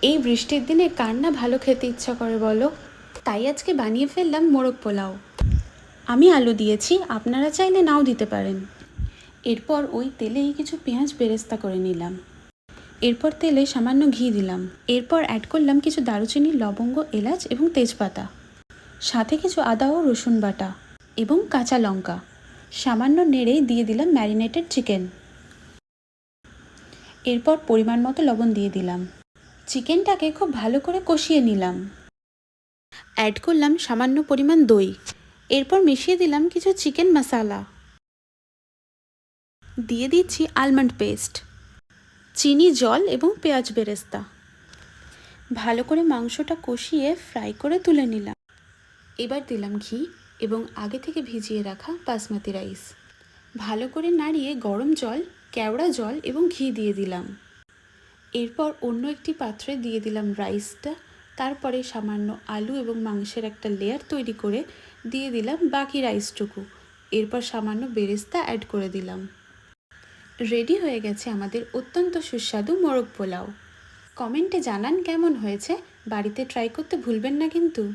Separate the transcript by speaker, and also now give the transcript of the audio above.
Speaker 1: এই বৃষ্টির দিনে কার না ভালো খেতে ইচ্ছা করে বলো? তাই আজকে বানিয়ে ফেললাম মোরগ পোলাও। আমি আলু দিয়েছি, আপনারা চাইলে নাও দিতে পারেন। এরপর ওই তেলেই কিছু পেঁয়াজ বেরেস্তা করে নিলাম। এরপর তেলে সামান্য ঘি দিলাম। এরপর অ্যাড করলাম কিছু দারুচিনি, লবঙ্গ, এলাচ এবং তেজপাতা, সাথে কিছু আদা ও রসুন বাটা এবং কাঁচা লঙ্কা। সামান্য নেড়েই দিয়ে দিলাম ম্যারিনেটেড চিকেন। এরপর পরিমাণ মতো লবণ দিয়ে দিলাম। চিকেনটাকে খুব ভালো করে কষিয়ে নিলাম। অ্যাড করলাম সামান্য পরিমাণ দই। এরপর মিশিয়ে দিলাম কিছু চিকেন মশলা। দিয়ে দিচ্ছি আলমন্ড পেস্ট, চিনি, জল এবং পেঁয়াজ বেরেস্তা। ভালো করে মাংসটা কষিয়ে ফ্রাই করে তুলে নিলাম। এবার দিলাম ঘি এবং আগে থেকে ভিজিয়ে রাখা বাসমতি রাইস। ভালো করে নাড়িয়ে গরম জল, কেওড়া জল এবং ঘি দিয়ে দিলাম। এরপর অন্য একটি পাত্রে দিয়ে দিলাম রাইসটা। তারপরে সামান্য আলু এবং মাংসের একটা লেয়ার তৈরি করে দিয়ে দিলাম বাকি রাইসটুকু। এরপর সামান্য বেরেস্তা অ্যাড করে দিলাম। রেডি হয়ে গেছে আমাদের অত্যন্ত সুস্বাদু মোরগ পোলাও। কমেন্টে জানান কেমন হয়েছে। বাড়িতে ট্রাই করতে ভুলবেন না কিন্তু।